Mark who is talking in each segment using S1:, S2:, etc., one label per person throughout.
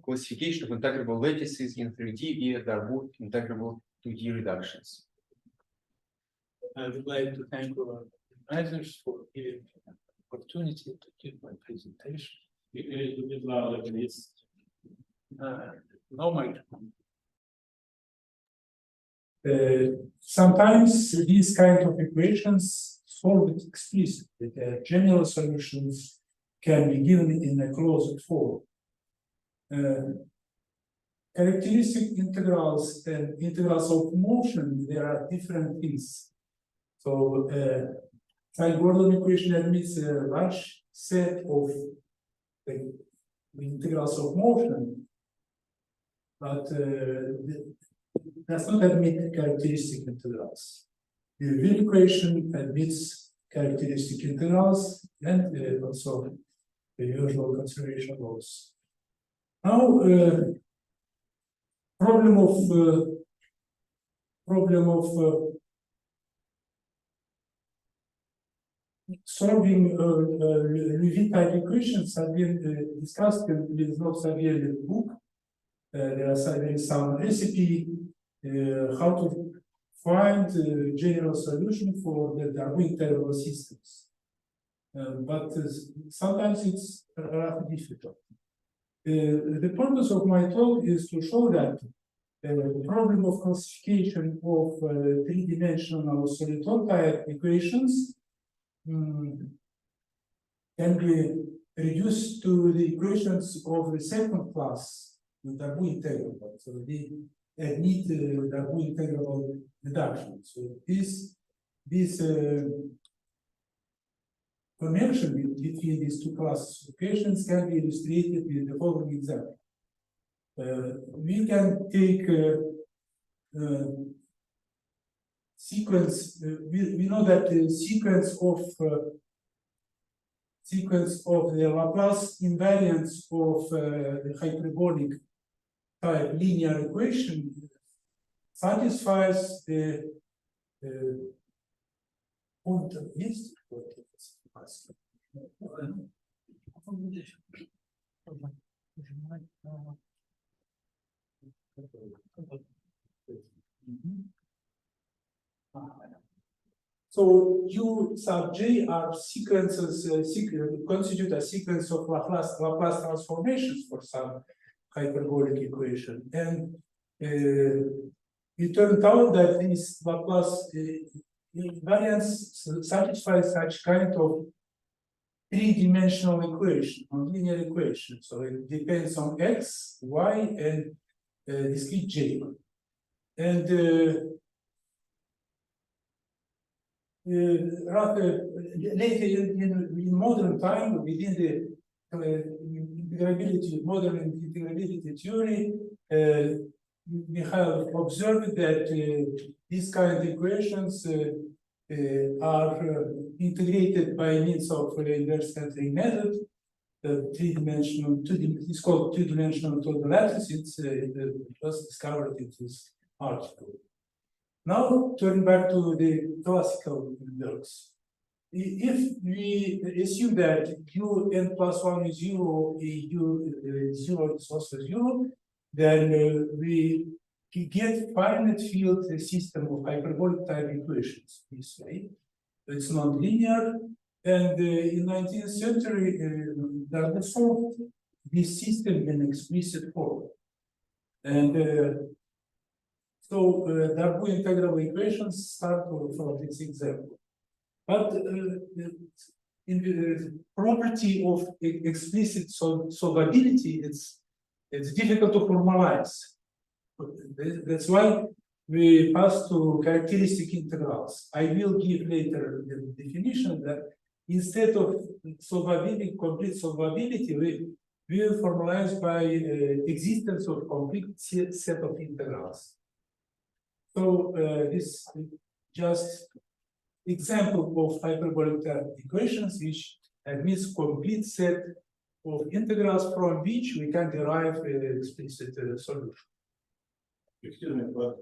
S1: classification of integrable lattices in 3D via Darboux integrable 2D reductions.
S2: I would like to thank our organizers for giving me an opportunity to give my presentation. No microphone. Sometimes these kind of equations solved explicitly. The general solutions can be given in a closed form. Characteristic integrals and integrals of motion, there are different things. So, Gordon equation admits a large set of the integrals of motion, but does not admit characteristic integrals. The Wien equation admits characteristic integrals and also the usual conservation laws. Now, problem of solving Levy type equations have been discussed in the Ismagil book. There is some recipe how to find a general solution for the Darboux integrable systems. But sometimes it's rather difficult. The purpose of my talk is to show that the problem of classification of three-dimensional soliton type equations can be reduced to the equations of the second class, the Darboux integrable. So they admit Darboux integrable reduction. So this connection between these two classes of equations can be illustrated with the following example. We can take sequence. We know that the sequence of the Laplace invariance of the hyperbolic type linear equation satisfies the So U sub J are sequences, constitute a sequence of Laplace transformations for some hyperbolic equation. And it turned out that this Laplace invariance satisfies such kind of three-dimensional equation, linear equation. So it depends on x, y, and discrete j. And rather later in modern time, within the modern integrability theory, we have observed that these kind of equations are integrated by means of inverse scattering method. Three-dimensional, it's called two-dimensional total lattice. It was discovered in this article. Now, turning back to the classical works. If we assume that un plus 1 is 0, u 0 is also 0, then we get finite field system of hyperbolic type equations this way. It's non-linear, and in 19th century, Darboux solved this system in explicit form. And so Darboux integrable equations start from this example. But in the property of explicit solvability, it's difficult to formalize. That's why we pass to characteristic integrals. I will give later the definition that instead of solvability, complete solvability, we will formalize by existence of complete set of integrals. So this just example of hyperbolic type equations which admits complete set of integrals from which we can derive an explicit solution.
S3: Excuse me, but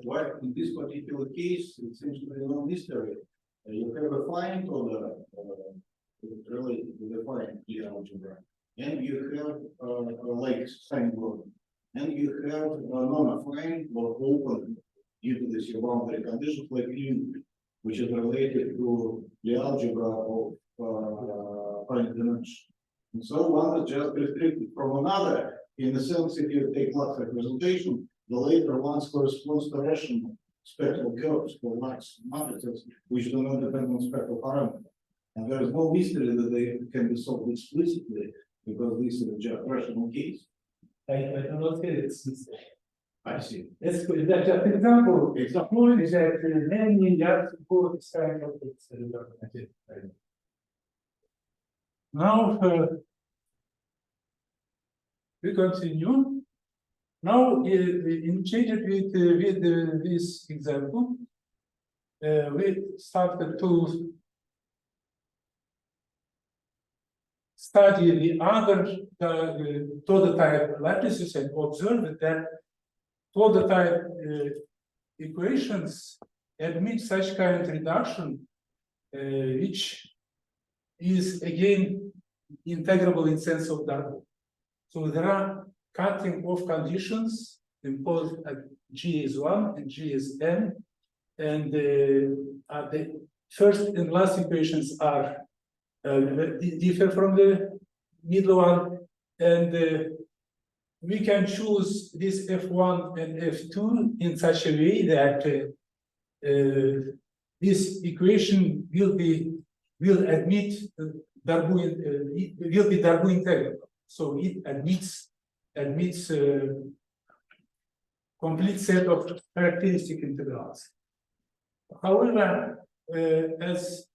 S3: why in this particular case it seems to be no mystery? You have a find or the related to the find algebra. and you have like signboard, and you have non-affine or open due to this boundary conditions like unity, which is related to the algebra of finite dimension. And so one is just restricted from another. In the sense, if you take Lax representation, the later ones corresponds to rational spectral curves for Lax matrices, which do not depend on spectral parameters. And there is no mystery that they can be solved explicitly because this is just rational case.
S2: I do not say it's.
S3: I see.
S2: That's good. That's just an example. It's a point is that many just go this kind of things. Now we continue. Now in change with this example, we started to study the other prototype lattices and observe that prototype equations admit such kind of reduction, which is again integrable in sense of Darboux. So there are cutting off conditions imposed at G is 1 and G is n, and the first and last equations are differ from the middle one, and we can choose this F1 and F2 in such a way that this equation will admit Darboux will be Darboux integrable. So it admits complete set of characteristic integrals. However, as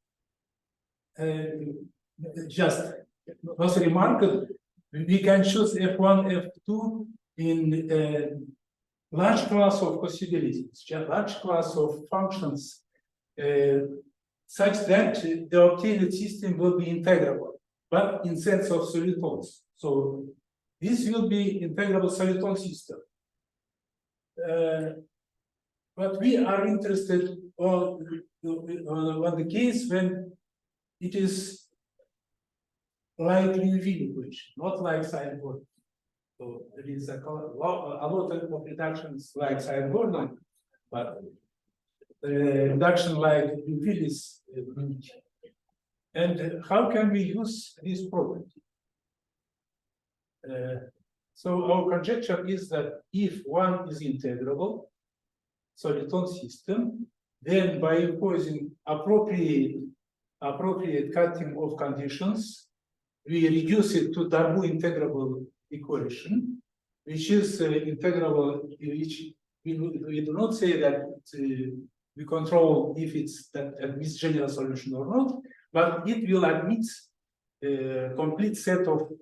S2: just was remarked, we can choose F1, F2 in a large class of possibilities, a large class of functions, such that the obtained system will be integrable, but in sense of solitons. So this will be integrable soliton system. But we are interested on the case when it is like Liouville equation, not like sine Gordon. So there is a lot of reductions like sine Gordon, but the reduction like Liouville is unique. And how can we use this property? So our conjecture is that if one is integrable soliton system, then by imposing appropriate cutting of conditions, we reduce it to Darboux integrable equation, which is integrable, which we do not say that we control if it's that admits general solution or not, but it will admit a complete set of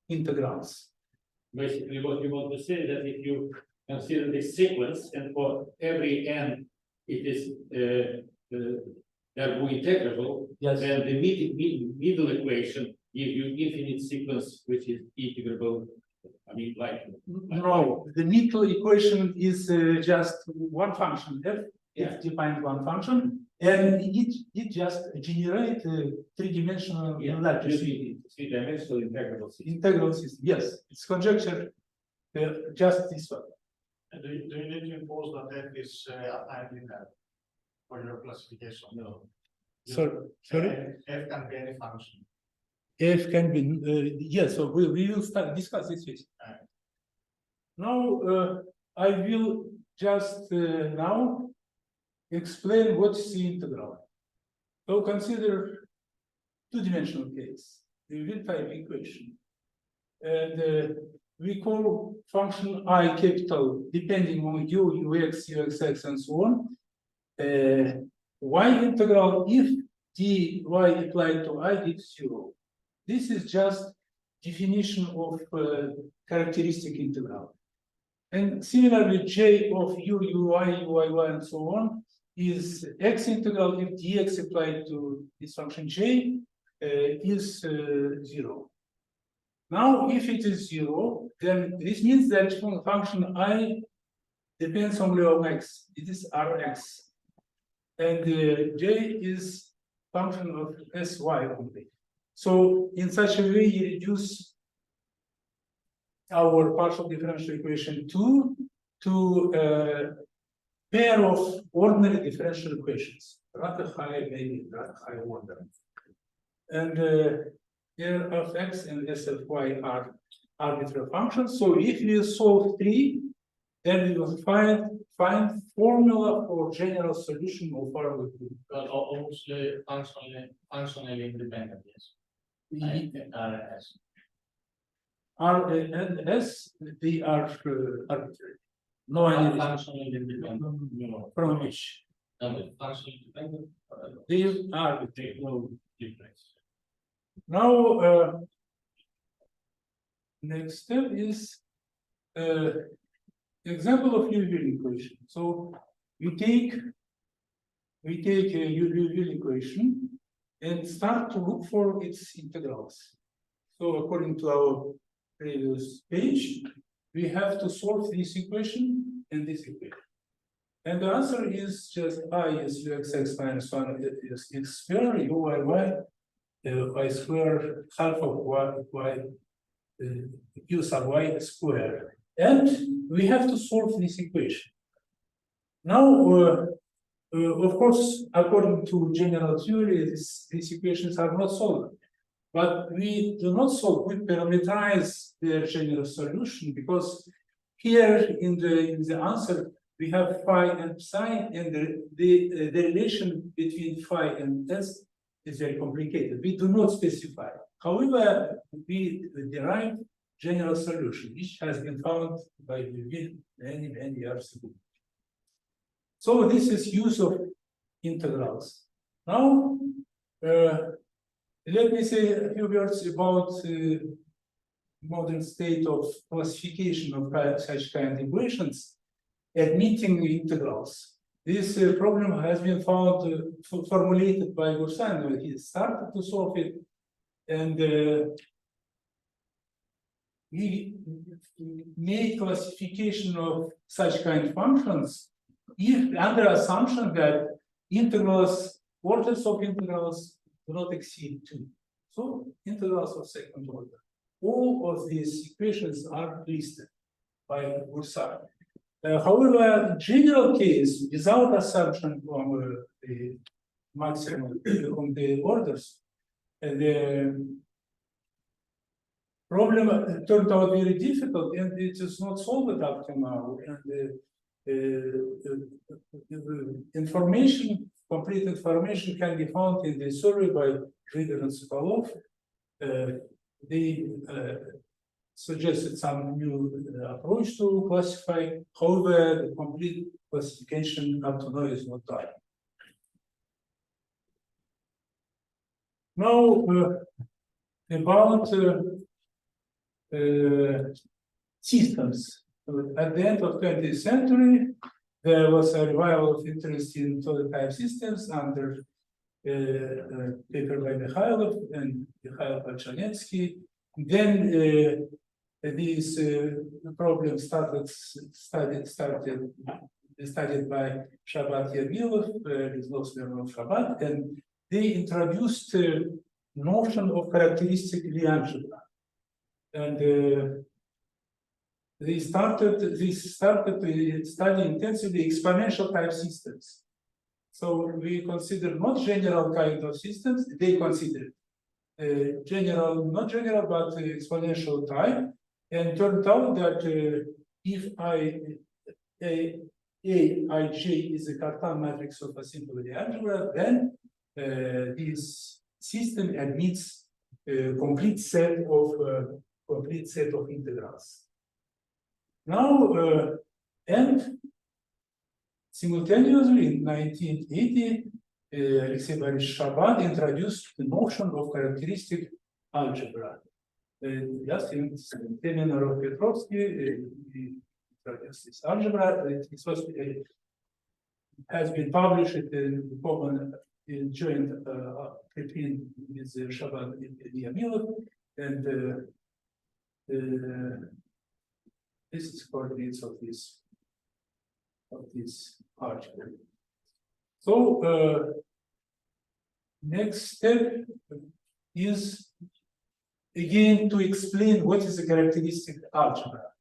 S2: integrals.
S4: Basically, what you want to say is that if you consider this sequence, and for every n it is Darboux integrable,
S2: Yes.
S4: then the middle equation gives you infinite sequence which is integrable. I mean, like
S2: No, the middle equation is just one function f.
S4: Yeah.
S2: It defines one function, and it just generates three-dimensional lattice.
S4: three-dimensional integrable system.
S2: Integral system. Yes, it's conjecture. Just this one.
S5: And do you need to impose that f is applied linear for your classification?
S4: No.
S2: Sorry.
S5: F can be any function.
S2: F can be yes. So we will discuss this. Now I will just now explain what's the integral. So consider two-dimensional case, the Liouville type equation, and we call function I capital depending on u, ux, uxx, and so on. Y integral if dy applied to I gives 0. This is just definition of characteristic integral. And similarly, j of u, uy, uyy, and so on is x integral if dx applied to this function j is 0. Now, if it is 0, then this means that function I depends only on x. It is Rx. And j is function of sy only. So in such a way, you reduce our partial differential equation two to a pair of ordinary differential equations, rather high, maybe rather high order. And here of x and s of y are arbitrary functions. So if we solve three, then we will find formula for general solution of our equation.
S4: But obviously functionally independent, yes. RS.
S2: R and S, they are arbitrary. No any
S4: Functionally independent. No.
S2: from which
S4: No, functionally independent.
S2: they are arbitrary.
S4: No difference.
S2: Now, next step is example of Liouville equation. So we take a Liouville equation and start to look for its integrals. So according to our previous page, we have to solve this equation and this equation. And the answer is just I is uxx minus 1 is x square, uyy, y square, half of y, u sub y square. And we have to solve this equation. Now, of course, according to general theory, these equations are not solved. But we do not solve, we parameterize their general solution, because here in the answer, we have phi and psi, and the relation between phi and s is very complicated. We do not specify. However, we derive general solution, which has been found by Liouville many years ago. So this is use of integrals. Now, let me say a few words about modern state of classification of such kind of equations, admitting integrals. This problem has been found, formulated by Gursan. He started to solve it, and he made classification of such kind of functions if under assumption that integrals, orders of integrals do not exceed 2. So integrals of second order. All of these equations are listed by Gursan. However, general case, without assumption from the maximum from the orders, the problem turned out very difficult, and it is not solved up to now. And information, complete information can be found in the survey by Rieder and Sokolov. They suggested some new approach to classify. However, the complete classification up to now is not done. Now, about systems. At the end of 20th century, there was a revival of interest in solid type systems under paper by Mikhailov and Mikhail Palchanetsky. Then these problems studied by Shabbat Yermilov, Rizlov Shabbat, and they introduced notion of characteristic Lie algebra. And they started to study intensively exponential type systems. So we consider not general kind of systems, they consider general, not general, but exponential type. And turned out that if Aij is a Cartan matrix of a simple Lie algebra, then this system admits a complete set of integrals. Now, and simultaneously in 1980, Alexei Boris Shabbat introduced the notion of characteristic algebra. Just in seminar of Petrovsky, he introduced this algebra. It has been published in the common joint between with Shabbat and Yermilov, and this is coordinates of this algebra. So next step is again, to explain what is a characteristic algebra.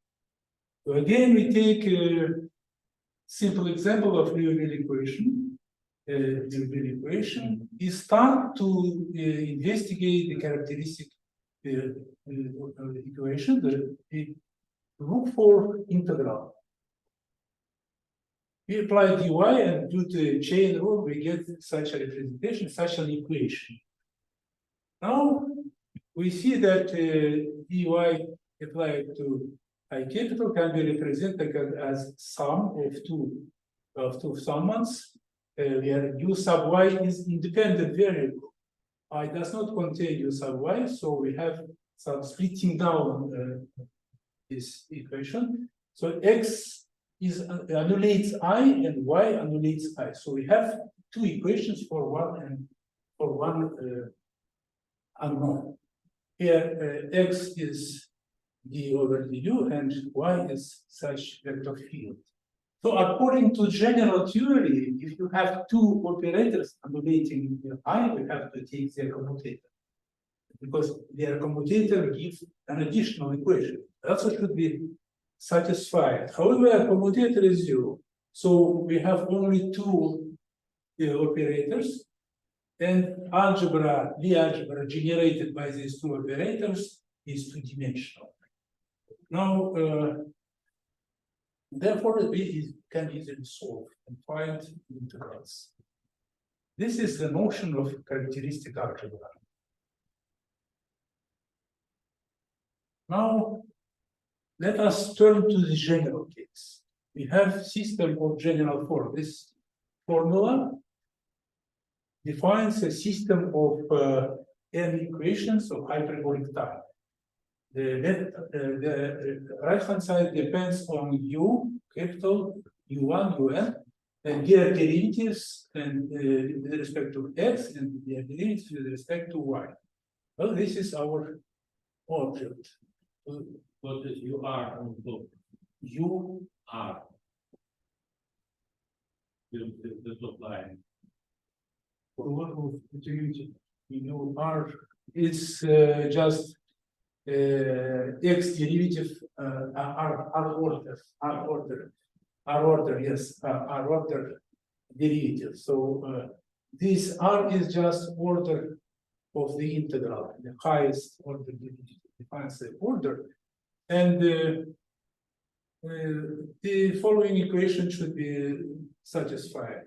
S2: So again, we take a simple example of Liouville equation. Liouville equation. We start to investigate the characteristic equation. We look for integral. We apply dy and do the chain rule, we get such a representation, such an equation. Now we see that dy applied to I capital can be represented as sum of two summands, where u sub y is independent variable. I does not contain u sub y, so we have some splitting down this equation. So x is annulates I and y annulates I. So we have two equations for one unknown. Here x is d over du and y is such vector field. So according to general theory, if you have two operators annulating I, we have to take their commutator, because their commutator gives an additional equation. Also should be satisfied. However, a commutator is zero. So we have only two operators, and algebra, the algebra generated by these two operators is two-dimensional. Now, therefore, we can easily solve and find integrals. This is the notion of characteristic algebra. Now, let us turn to the general case. We have system of general form. This formula defines a system of n equations of hyperbolic type. The right-hand side depends on u, capital U1, Un, and their derivatives and with respect to x and their derivatives with respect to y. Well, this is our object.
S4: What is you are on top?
S2: U
S4: R. The top line.
S2: what of derivative you are it's just x derivative r order yes r order derivative. So this r is just order of the integral, the highest order derivative defines the order, and the following equation should be satisfied.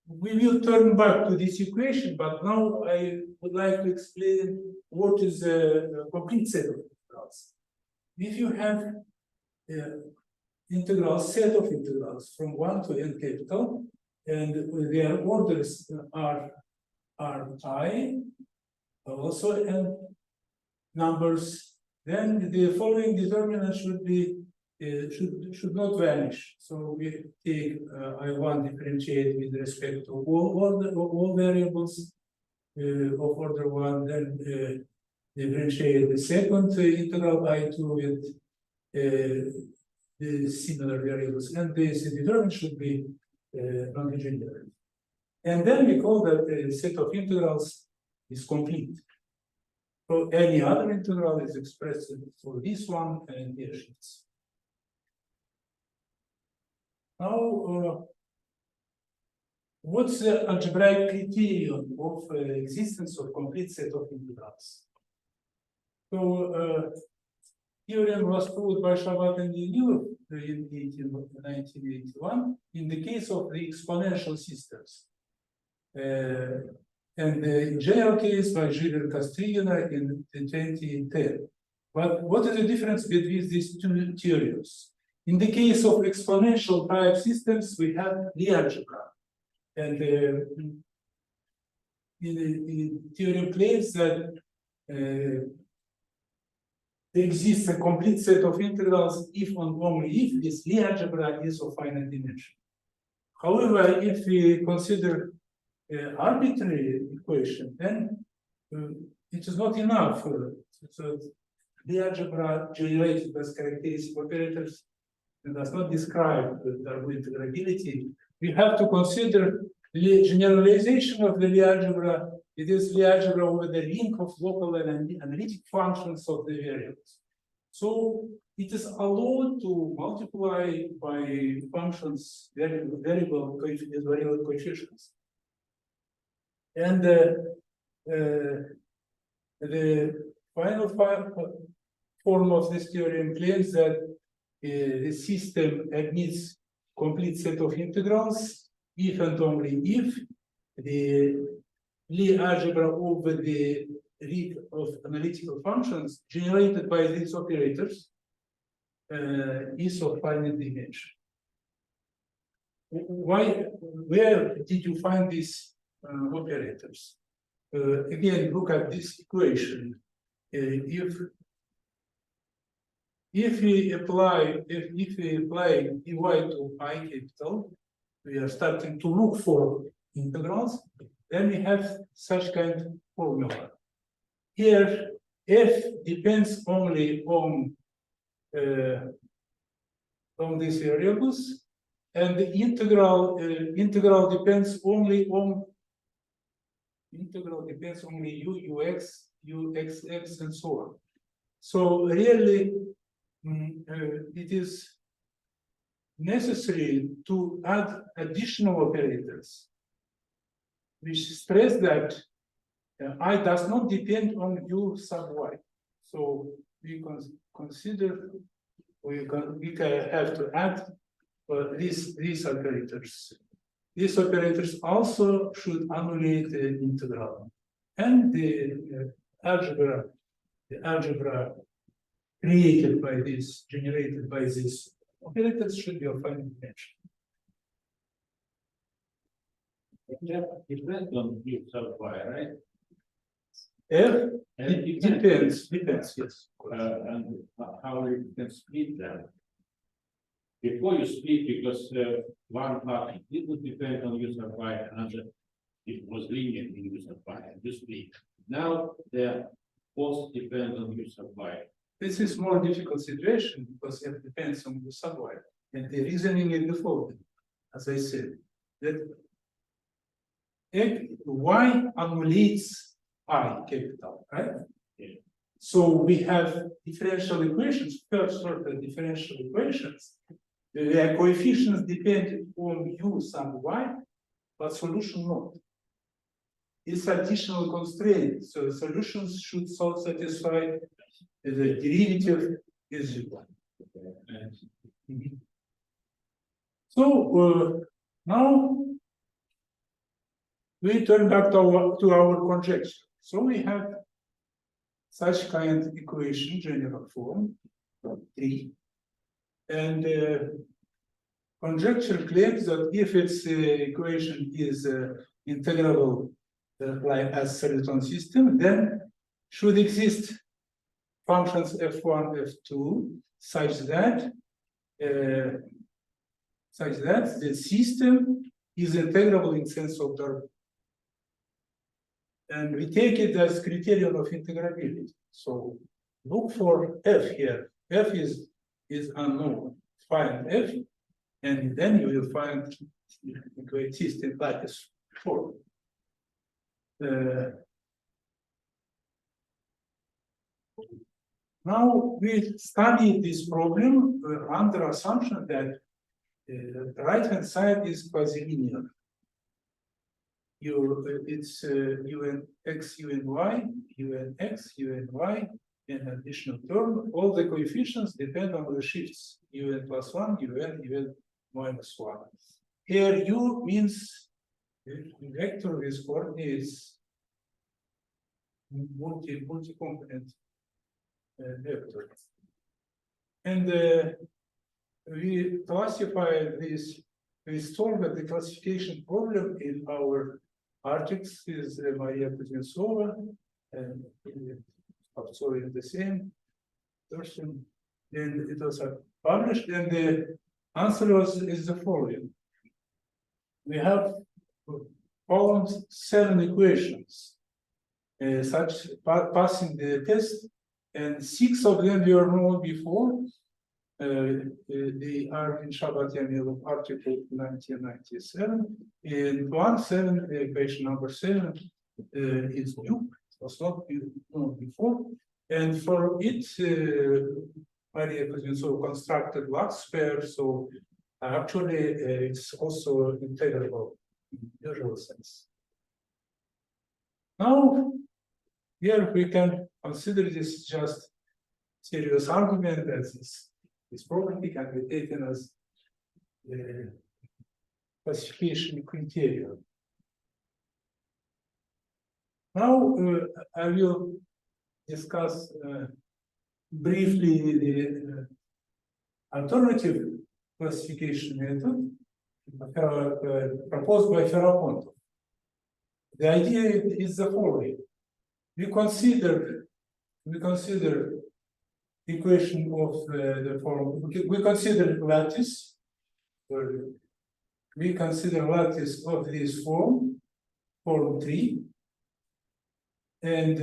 S2: We will turn back to this equation, but now I would like to explain what is a complete set of integrals. If you have set of integrals from 1 to n capital, and their orders are I, also n numbers, then the following determinant should be should not vanish. So we take I1 differentiate with respect to all variables of order 1, then differentiate the second integral I2 with the similar variables, and this determinant should be non-linear. And then we call that the set of integrals is complete. So any other integral is expressed for this one and here sheets. Now, what's the algebraic criterion of existence of complete set of integrals? So, theorem was proved by Shabat and Liouville in 1981 in the case of the exponential systems, and in general case by Gilles Castrillon in 2010. But what is the difference between these two theorems? In the case of exponential type systems, we have the algebra, and the theorem claims that there exists a complete set of integrals if and only if this Lie algebra is of finite dimension. However, if we consider arbitrary equation, then it is not enough. So the algebra generated as characteristic operators and does not describe the Darboux integrability. We have to consider the generalization of the Lie algebra It is the algebra over the ring of local and analytic functions of the variables. So it is allowed to multiply by functions variable coefficients. And the final form of this theorem claims that the system admits complete set of integrals if and only if the Lie algebra over the ring of analytical functions generated by these operators is of finite dimension. Where did you find these operators? Again, look at this equation. If we apply dy to I capital, we are starting to look for integrals. Then we have such kind of formula. Here, f depends only on these variables, and the integral depends only on u, ux, uxx, and so on. So really, it is necessary to add additional operators, which stress that I does not depend on u sub y. So we consider we have to add these operators. These operators also should annulate the integral, and the algebra created by this, generated by this operators should be of finite dimension.
S4: Depends on u sub y, right?
S2: It depends, yes.
S4: And how you can split them. Before you split, because one part didn't depend on u sub y, another it was linear in u sub y, and you split. Now they both depend on u sub y.
S2: This is more difficult situation because it depends on the sub y. And the reasoning is the following, as I said, that y annulates I capital, right?
S4: Yeah.
S2: So we have differential equations, first order differential equations. The coefficients depend on u sub y, but solution not. It's additional constraint, so solutions should satisfy the derivative is equal. So now we turn back to our conjecture. So we have such kind of equation, general form, 3. And conjecture claims that if its equation is integrable like as soliton system, then should exist functions f1, f2 such that the system is integrable in sense of Darboux. And we take it as criterion of integrability. So look for f here. F is unknown. Find f, and then you will find the system lattice form. Now we study this problem under assumption that the right-hand side is quasi-linear. It's un x, un y, un x, un y, and additional term. All the coefficients depend on the shifts un plus 1, un minus 1. Here u means vector with coordinates multi-component vector. And we classify this, we solve the classification problem in our articles with Maria Kuznetsova, and sorry, the same person, and it was published, and the answer is the following. We have found 7 equations, such passing the test, and 6 of them were known before. They are in Shabbat Yamil article 1997, and equation number 7 is new, it was not known before. And for it, Maria Kuznetsova constructed Lux pair, so actually it's also integrable in usual sense. Now, here we can consider this just serious argument that this property can be taken as the classification criteria. Now, I will discuss briefly the alternative classification method proposed by Ferraponto. The idea is the following: we consider equation of the form. We consider lattice. We consider lattice of this form 3, and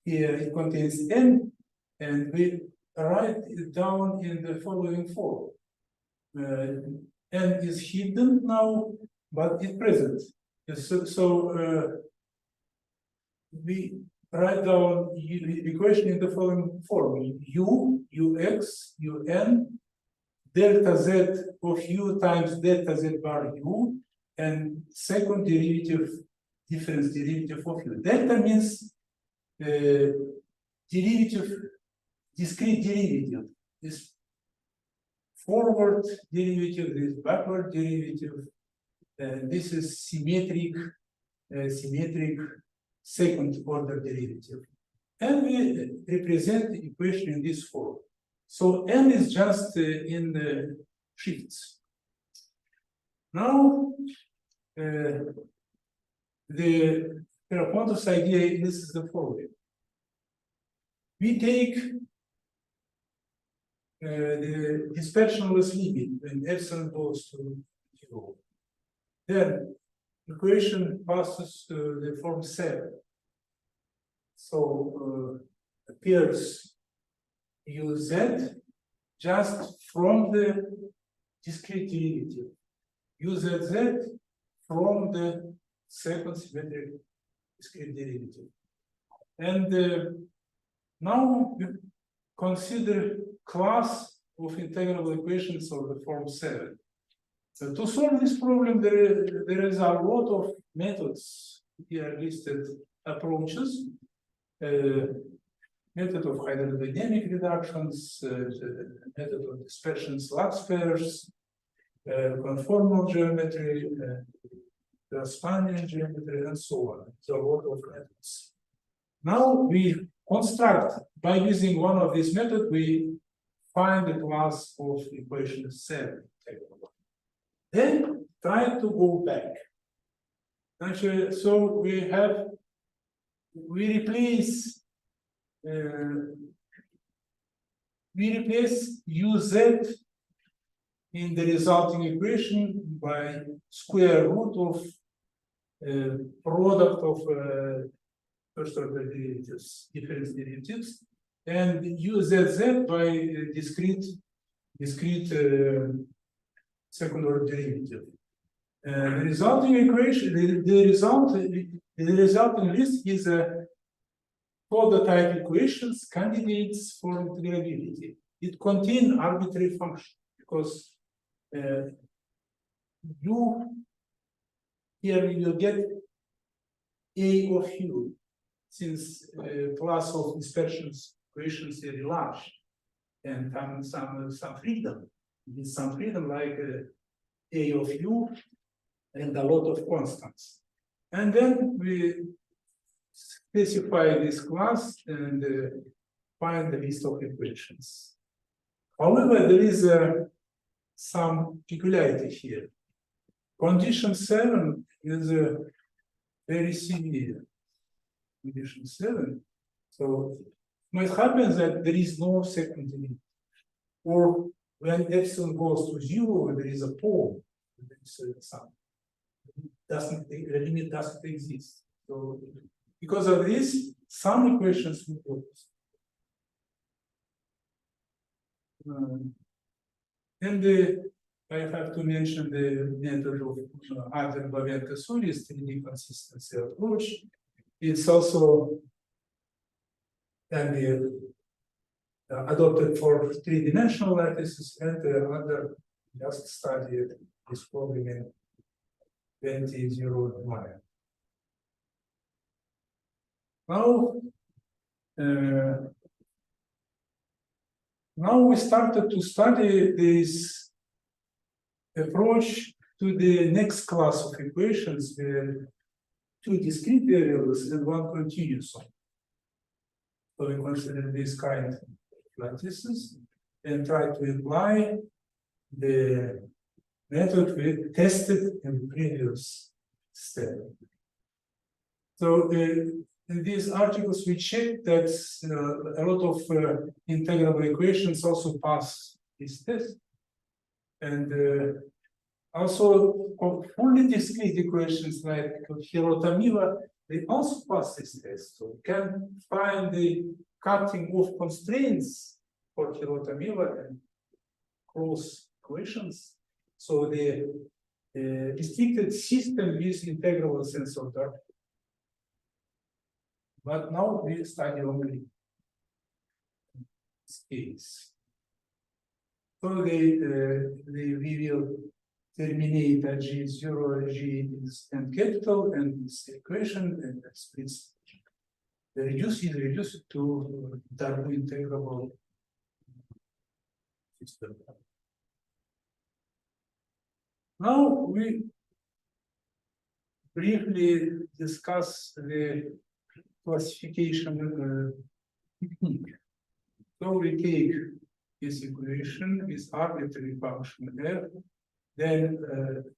S2: here it contains n, and we write it down in the following form. N is hidden now, but it's present. So we write down the equation in the following form: u, ux, un, delta z of u times delta z bar u, and second derivative, difference derivative of u. Delta means derivative, discrete derivative. This forward derivative, this backward derivative, this is symmetric second order derivative. And we represent the equation in this form. So n is just in the shifts. Now, the Ferraponto's idea is the following. We take the dispersionless limit when epsilon goes to 0. Then equation passes to the form 7. So appears uz just from the discrete derivative, uzz from the second symmetric discrete derivative. And now we consider class of integrable equations of the form 7. So to solve this problem, there is a lot of methods here listed: approaches, method of hydrodynamic reductions, method of dispersions, Lux pairs, conformal geometry, Spanish geometry, and so on. So a lot of methods. Now we construct, by using one of these methods, we find the class of equation 7. Then try to go back. Actually, so we replace uz in the resulting equation by square root of product of first order derivatives, difference derivatives, and uzz by discrete second order derivative. The resulting equation, the resulting list is a prototype equations candidates for integrability. It contains arbitrary function because here you get a of u, since class of dispersions equations is very large, and some freedom. With some freedom like a of u and a lot of constants. And then we specify this class and find the list of equations. However, there is some peculiarity here. Condition 7 is very severe. Condition 7. So it might happen that there is no second derivative, or when epsilon goes to 0, there is a pole. There is some the limit doesn't exist. So because of this, some equations will go. And I have to mention the method of Adler-Babenko-Solis 3D consistency approach. It's also can be adopted for three-dimensional lattices, and other just studied this problem in 2009. Now we started to study this approach to the next class of equations with two discrete variables and one continuous one. So we consider this kind of lattices and try to apply the method we tested in the previous step. So in these articles, we checked that a lot of integrable equations also pass this test. And also of fully discrete equations like Hirota-Miwa, they also pass this test. So we can find the cutting off constraints for Hirota-Miwa and close equations. So the restricted system is integrable sense of Darboux. But now we study only this case. So we will terminate at G0, G is n capital, and this equation and splits reduce it to Darboux integrable system. Now we briefly discuss the classification technique. So we take this equation with arbitrary function f, then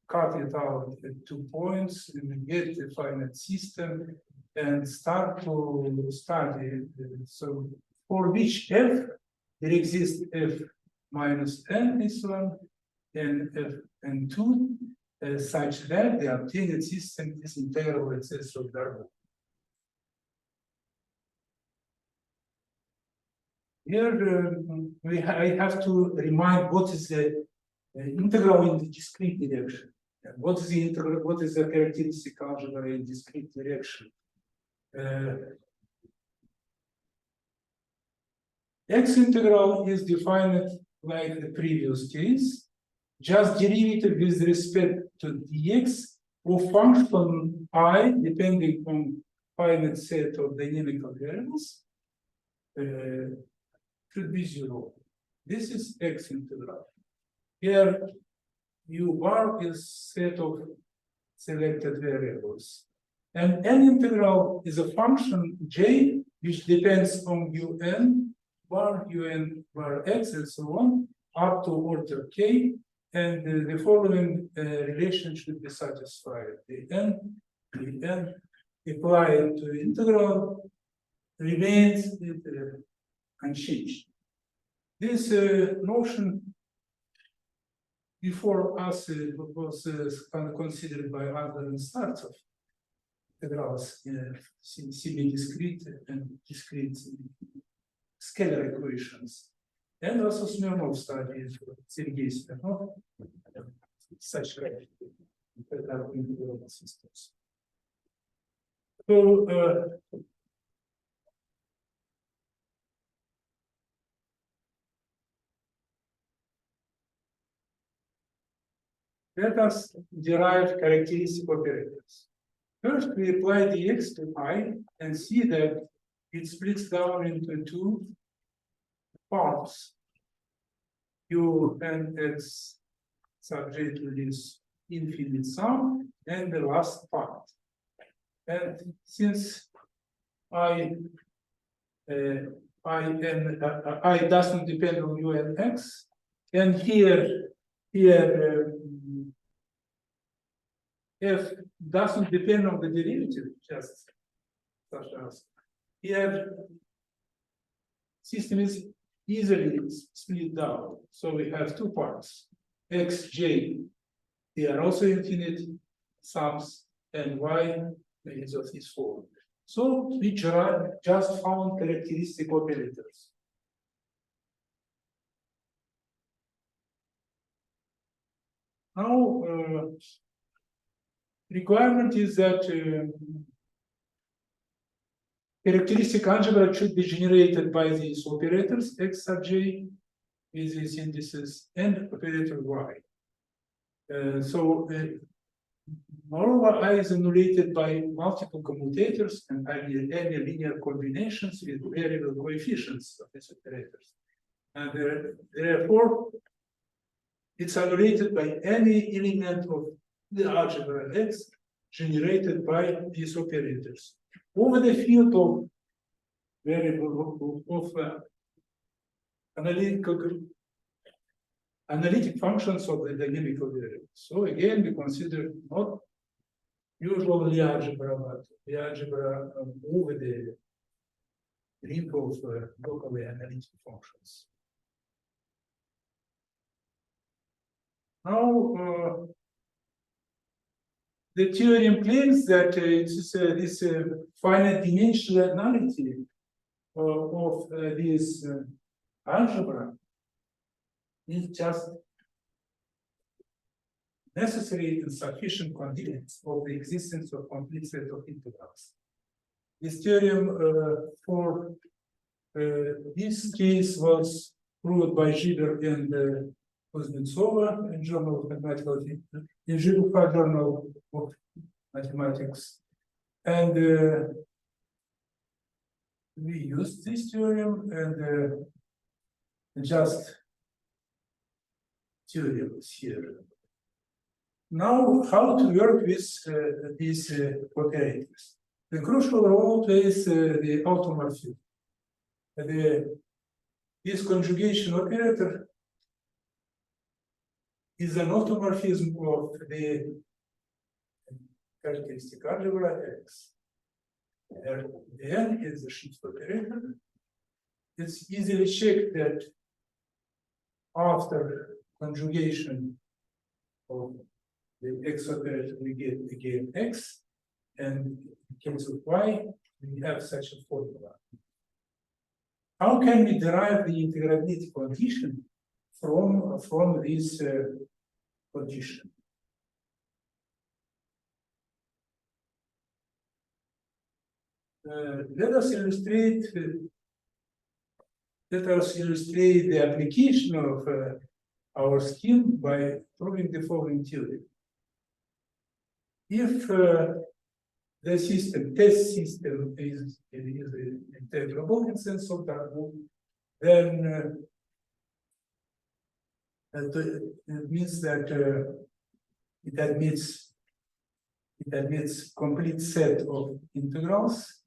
S2: cut it out at 2 points, and get the finite system, and start to study. So for which f there exists f minus n is one, and f and 2, such that the obtained system is integrable in sense of Darboux. Here I have to remind what is the integral in the discrete direction. And what is the integral? What is the characteristic algebra in discrete direction? X integral is defined like the previous case, just derivative with respect to dx of function I depending on finite set of dynamical variables. Should be 0. This is X integral. Here, U bar is set of selected variables. And N integral is a function J, which depends on UN bar X, and so on, up to order K. And the following relation should be satisfied. The N applied to integral remains unchanged. This notion before us was considered by Adler and start of integrals semi-discrete and discrete scalar equations. And also Smirnov studied Sergei Smirnov such integral systems. So let us derive characteristic operators. First, we apply dx to I and see that it splits down into two parts. U and x subject to this infinite sum, and the last part. And since I doesn't depend on u and x, and here f doesn't depend on the derivative, just such as here system is easily split down. So we have two parts, xj, they are also infinite sums, and y is of this form. So we just found characteristic operators. Now, requirement is that characteristic algebra should be generated by these operators x sub j with these indices and operator y. Moreover, I is emulated by multiple commutators and any linear combinations with variable coefficients of these operators. And therefore, it's emulated by any element of the algebra X generated by these operators over the field of variable of analytic functions of the dynamical variables. So again, we consider not usual Lie algebra, but the algebra over the ring of locally analytic functions. Now, the theorem claims that this finite dimensionality of this algebra is just necessary and sufficient conditions of the existence of complete set of integrals. This theorem for this case was proved by Zhiber and Kuznetsova in Journal of Mathematical in Zhiber Journal of Mathematics, and we used this theorem and just theorems here. Now, how to work with these operators? The crucial role plays the automorphism. This conjugation operator is an automorphism of the characteristic algebra X. N is the shift operator. It's easily checked that after conjugation of the X operator, we get again X, and in case of Y, we have such a formula. How can we derive the integrability condition from this condition? Let us illustrate the application of our scheme by proving the following theory. If the test system is integrable in sense of Darboux, then it means that it admits complete set of integrals.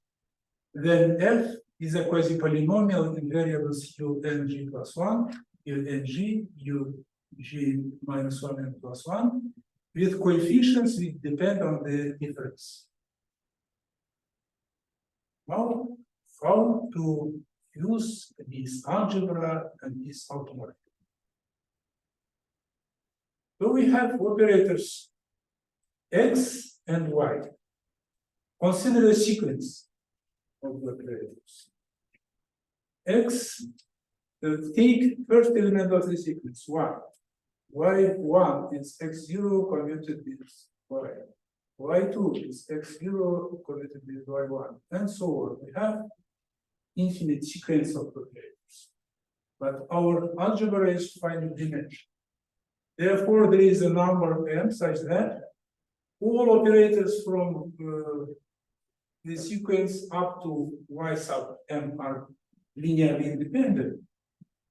S2: Then f is a quasi-polynomial in variables u n g plus 1, u n g, u g minus 1 and plus 1, with coefficients which depend on the difference. Now, how to use this algebra and this automorphism? So we have operators x and y. Consider a sequence of the operators. X, take first element of the sequence, y. Y1 is x0 commuted with y. Y2 is x0 commuted with y1, and so on. We have infinite sequence of operators. But our algebra is finite dimension. Therefore, there is a number m such that all operators from the sequence up to y sub m are linearly independent.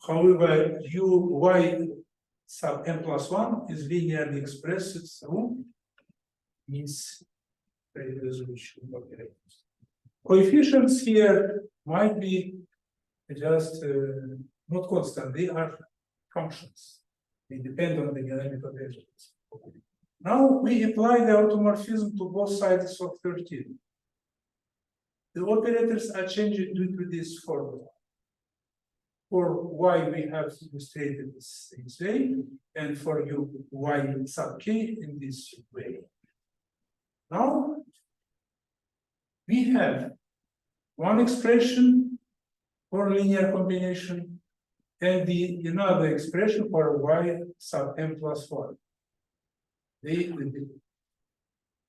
S2: However, y sub m plus 1 is linearly expressed through these resolution operators. Coefficients here might be just not constant, they are functions. They depend on the dynamical variables. Now we apply the automorphism to both sides of 13. The operators are changed due to this formula. For y, we have illustrated this way, and for u, y sub k in this way. Now, we have one expression for linear combination and another expression for y sub m plus 1.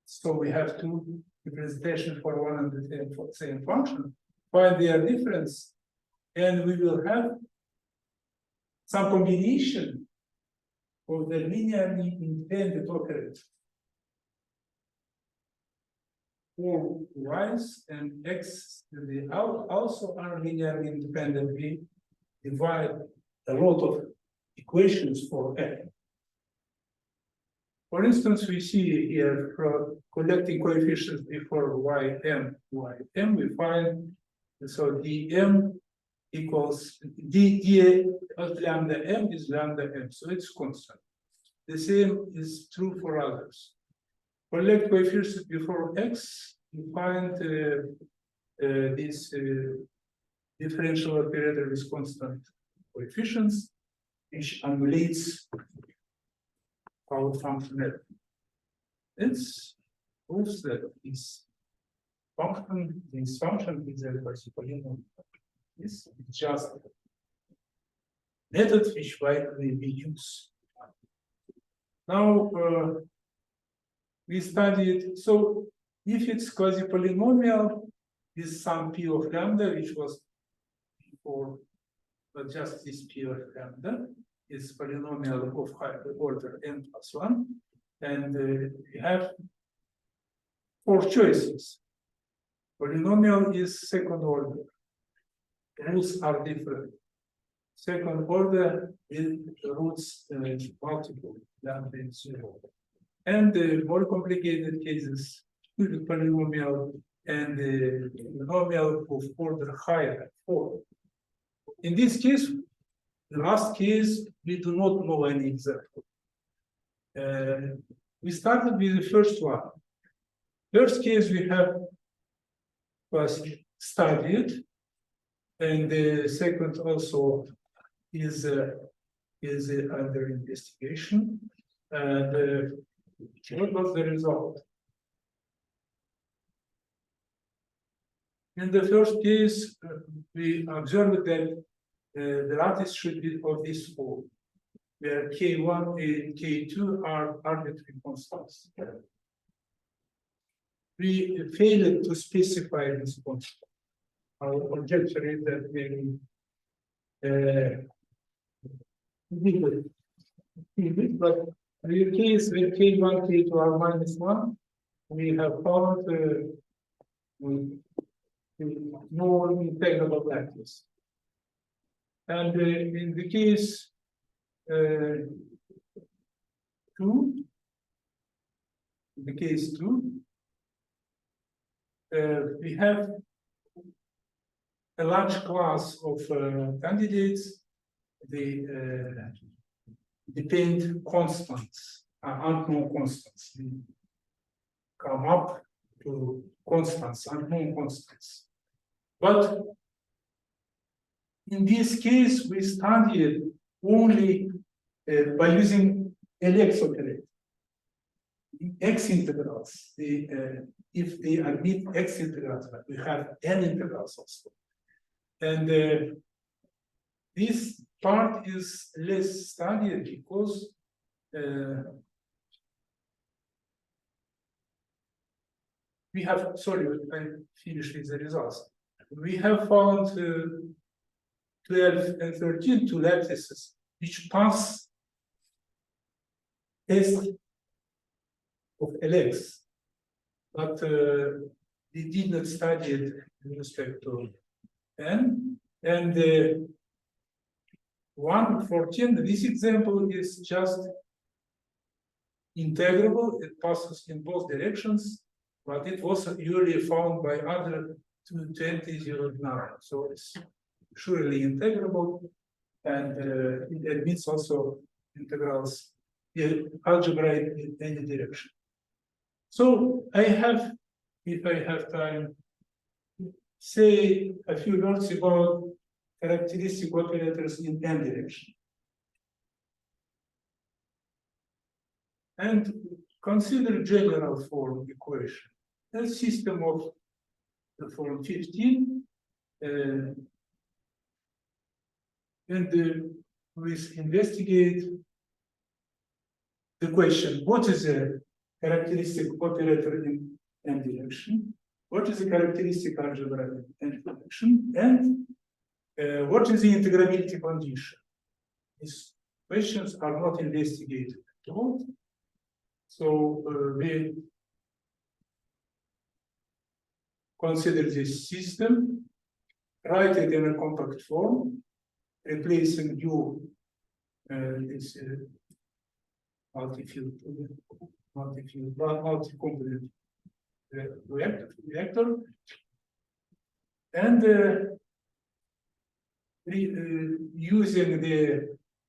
S2: So we have two representations for one and the same function, find their difference, and we will have some combination of the linearly independent operators. For y's and x, they also are linearly independent. We divide a lot of equations for n. For instance, we see here for collecting coefficients before ym, we find so dm equals d of lambda m is lambda m, so it's constant. The same is true for others. Collect coefficients before x, you find this differential operator with constant coefficients, which annulates our function f. It's proves that this function is a polynomial. This is just method which widely we use. Now we studied, so if it's quasi-polynomial with some p of lambda, which was before, but just this p of lambda is polynomial of higher order n plus 1, and we have 4 choices. Polynomial is second order. Roots are different. Second order with roots multiple, lambda is 0. And the more complicated cases with the polynomial and the polynomial of order higher, 4. In this case, the last case, we do not know any example. We started with the first one. First case we have was studied, and the second also is under investigation. And what was the result? In the first case, we observed that the lattice should be of this form, where K1 and K2 are arbitrary constants. We failed to specify this constant. Our conjecture is that maybe but in the case with K1, K2 are -1, we have found more integrable lattice. And in the case 2, we have a large class of candidates. They depend constants, unknown constants. We come up to constants, unknown constants. But in this case, we studied only by using LX operator. X integrals, if they admit X integrals, but we have N integrals also. And this part is less studied because we have, sorry, I finished with the results. We have found 12 and 13 two lattices which pass test of LX, but we did not study it with respect to N. And 114, this example is just integrable. It passes in both directions, but it was usually found by other 22009. So it's surely integrable, and it admits also integrals, algebra in any direction. So I have, if I have time, say a few words about characteristic operators in n direction. And consider general form equation. A system of the form 15, and we investigate the question, what is a characteristic operator in n direction? What is the characteristic algebra in n direction? And what is the integrability condition? These questions are not investigated at all. So we consider this system, write it in a compact form, replacing u this multi-component vector, and using the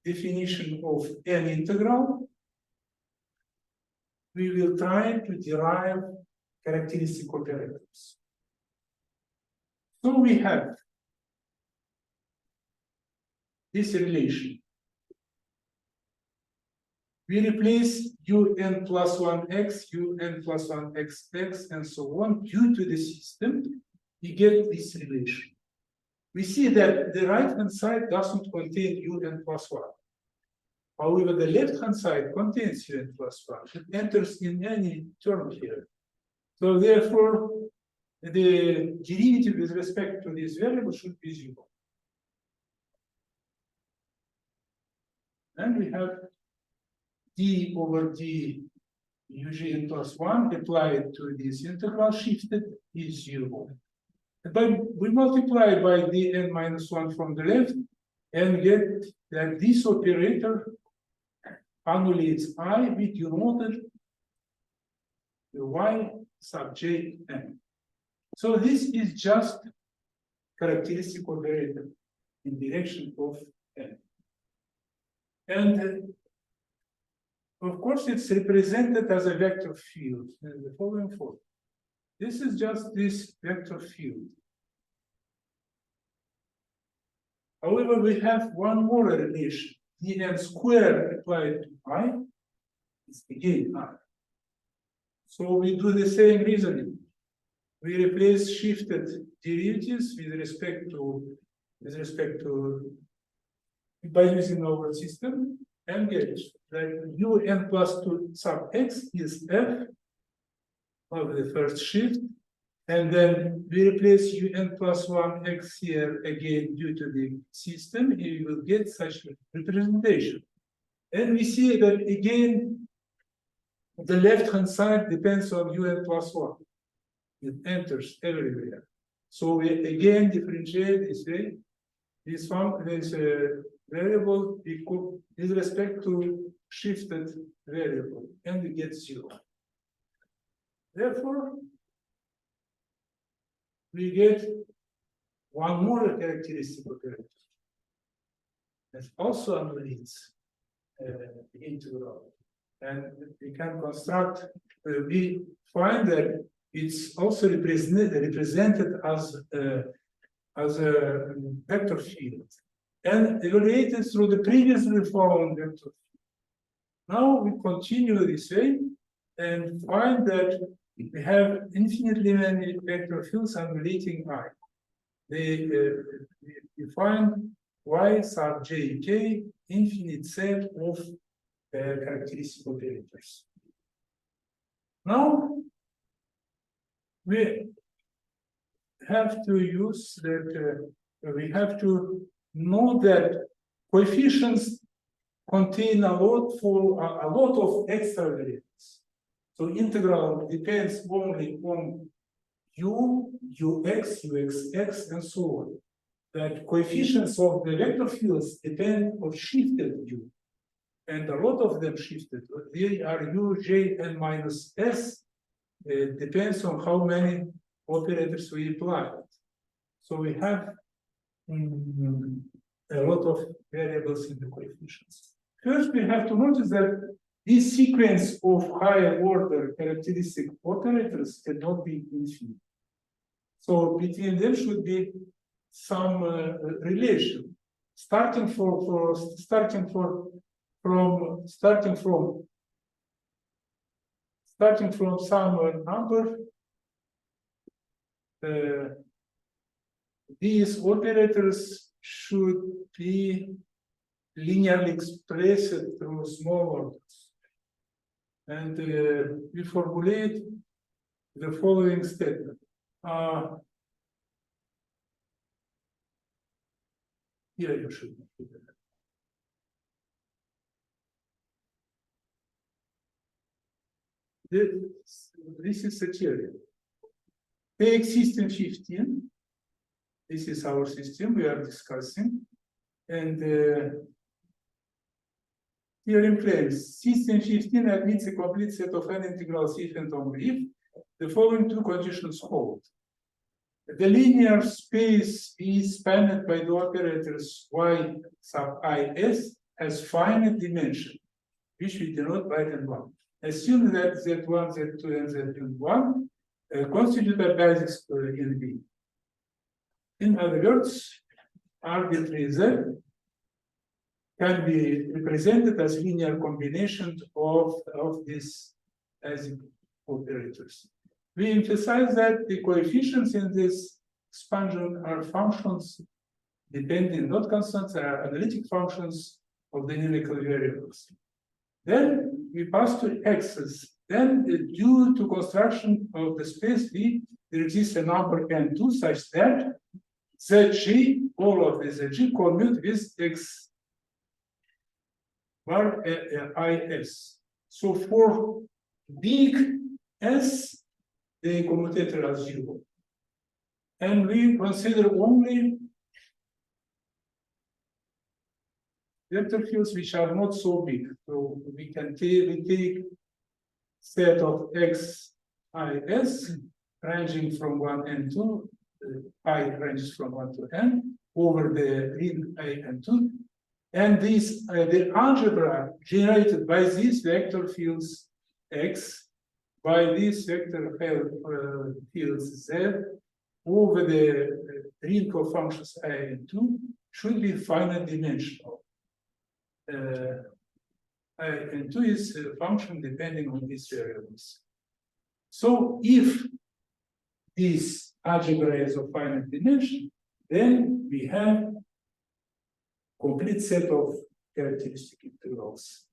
S2: definition of n integral, we will try to derive characteristic operators. So we have this relation. We replace un plus 1x, un plus 1xx, and so on. Due to the system, we get this relation. We see that the right-hand side doesn't contain un plus 1. However, the left-hand side contains un plus 1. It enters in any term here. So therefore, the derivative with respect to this variable should be 0. And we have d over d ugn plus 1 applied to this integral shifted is 0. But we multiply by dn minus 1 from the left and get that this operator annulates I, we denoted the y sub jn. So this is just characteristic operator in direction of n. And of course, it's represented as a vector field in the following form. This is just this vector field. However, we have one more relation. dn squared applied to I is again I. So we do the same reasoning. We replace shifted derivatives with respect to by using our system and get that un plus 2 sub x is f of the first shift, and then we replace un plus 1 x here again due to the system, and we will get such representation. And we see that again, the left-hand side depends on un plus 1. It enters everywhere. So we again differentiate this way. This variable with respect to shifted variable, and we get 0. Therefore, we get one more characteristic operator that also annulates the integral. And we can construct, we find that it's also represented as a vector field and evaluated through the previously found vector field. Now we continue this way and find that we have infinitely many vector fields annulating I. We find y sub j k infinite set of characteristic operators. Now we have to use that, we have to know that coefficients contain a lot of extra variables. So integral depends only on u, ux, uxx, and so on. That coefficients of the vector fields depend on shifted u. And a lot of them shifted. They are u, j, n minus s. It depends on how many operators we apply. So we have a lot of variables in the coefficients. First, we have to notice that this sequence of higher order characteristic operators cannot be infinite. So between them should be some relation, starting from some number. These operators should be linearly expressed through small orders. And we formulate the following statement. Here you should. This is a theory. Take system 15. This is our system we are discussing. And theorem claims system 15 admits a complete set of n integrals if and only if the following two conditions hold. The linear space is spanned by the operators y sub is has finite dimension, which we denote by n1. Assume that Z1, Z2, and Z1 constitute a basis in B. In other words, arbitrary Z can be represented as linear combination of these basic operators. We emphasize that the coefficients in this expansion are functions depending, not constants, are analytic functions of the numerical variables. Then we pass to x's. Then, due to construction of the space V, there exists a number n2 such that Zg, all of the Zg, commute with x bar is. So for big S, the commutator are 0. And we consider only vector fields which are not so big. So we take set of x is ranging from 1 and 2, I ranges from 1 to n over the ring I and 2. And this the algebra generated by these vector fields x by this vector fields z over the ring of functions I and 2 should be finite dimensional. I and 2 is a function depending on these variables. So if this algebra is of finite dimension, then we have complete set of characteristic integrals.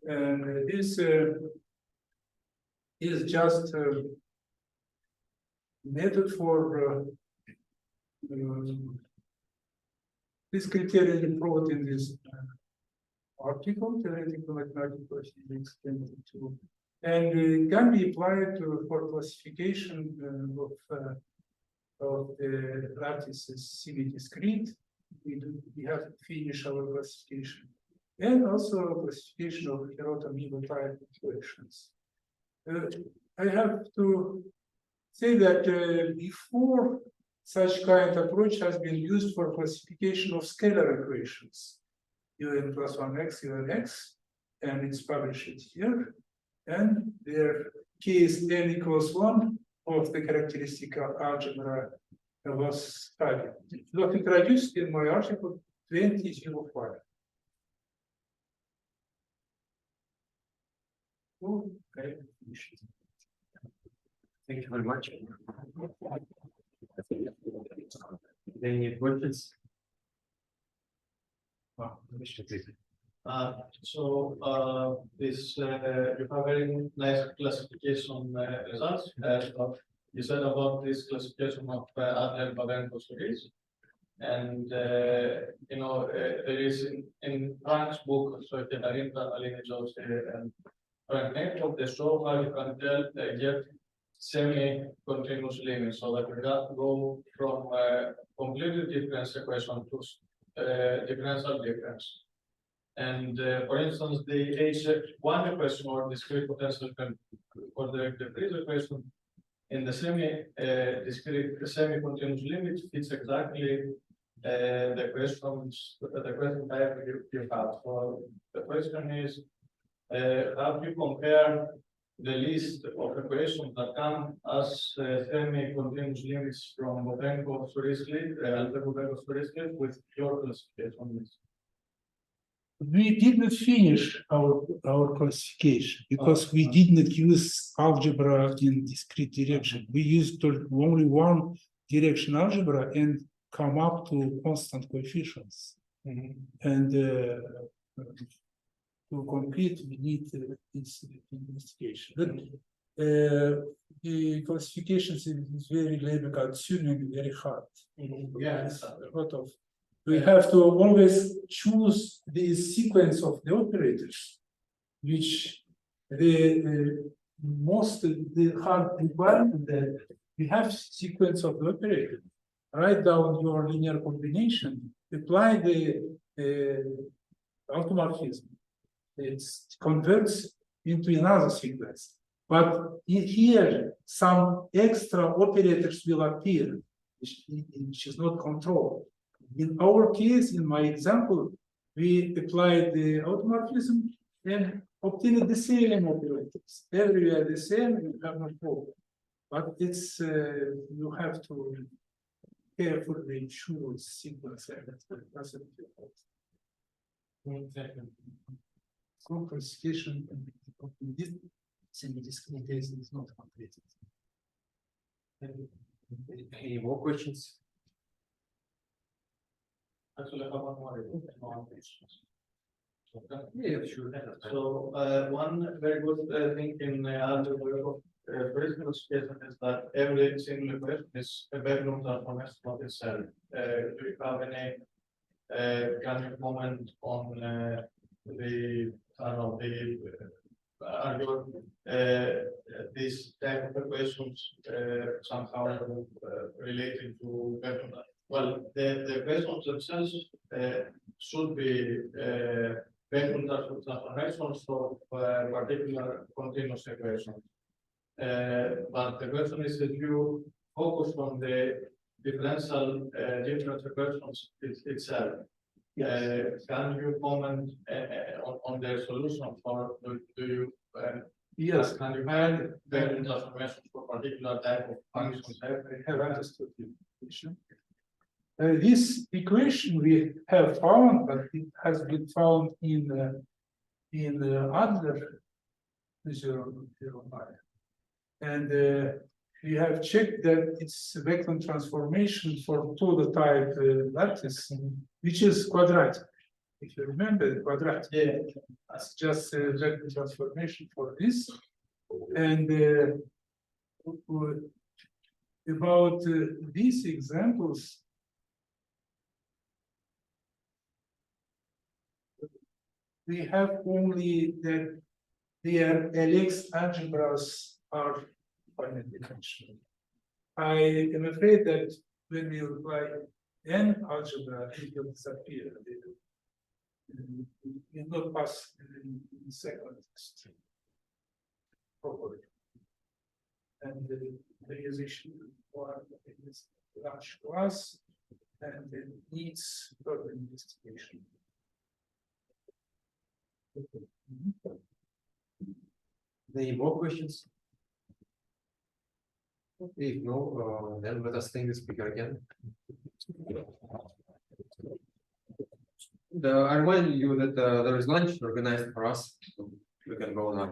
S2: And this is just a method for this criterion improved in this article, theoretical mathematical physics 22. And it can be applied for classification of the lattices semi-discrete. We have to finish our classification. And also classification of Hirota-Mibo type equations. I have to say that before such kind of approach has been used for classification of scalar equations, un plus 1x, unx, and it's published here. And their case n equals 1 of the characteristic algebra was studied. It was introduced in my article 2005. Okay.
S1: Thank you very much. Any questions?
S5: This you have very nice classification results. You said about this classification of Adler-Babenko series, and there is in Frank's book, so Kenarinta, Aline Jose, and Frank Neckhoff, they show how you can get semi-continuous limits, so that we go from completely different equation to differential difference. And for instance, the H1 equation or discrete potential for the freeze equation in the semi-discrete semi-continuous limit fits exactly the question type you have. So the question is, how do you compare the list of equations that come as semi-continuous limits from Babenko-Surisli with your classification list?
S2: We did not finish our classification because we did not use algebra in discrete direction. We used only one direction algebra and come up to constant coefficients. And to complete, we need this investigation. But, the classifications is very labor tuning, very hard.
S5: Yeah,
S2: It's a lot of. We have to always choose the sequence of the operators, which the most the hard requirement that we have sequence of the operator. Write down your linear combination, apply the automorphism. It converts into another sequence. But here, some extra operators will appear, which is not controlled. In our case, in my example, we applied the automorphism and obtained the same operators. Everywhere the same, you have no problem. But it's you have to carefully choose sequence. So classification in this semi-discrimination is not completed.
S1: Any more questions?
S5: Actually, I have one more.
S1: Yeah, sure.
S5: So, one very good thing in other way of first classification is that every single equation is a bedroom transformation of itself. Do you have any kind of comment on the, I don't know, are your this type of equations somehow related to bedroom? Well, the equations themselves should be bedroom transformations of particular continuous equations. But the question is that you focus on the differential difference equations itself. Can you comment on their solution, or do you?
S2: Yes,
S5: Can you have bedroom transformations for particular type of functions?
S2: I have understood the question. This equation we have found, but it has been found in other 0.05. And we have checked that it's a vector transformation for two type lattice, which is quadratic. If you remember the quadratic, it's just a vector transformation for this. And about these examples, we have only that their LX algebras are finite dimensional. I am afraid that when we apply n algebra, it will disappear. It will not pass in seconds. Properly. And the realization one is large class and it needs further investigation.
S1: Any more questions? If no, then let us thank the speaker again. I remind you that there is lunch organized for us, so we can go now.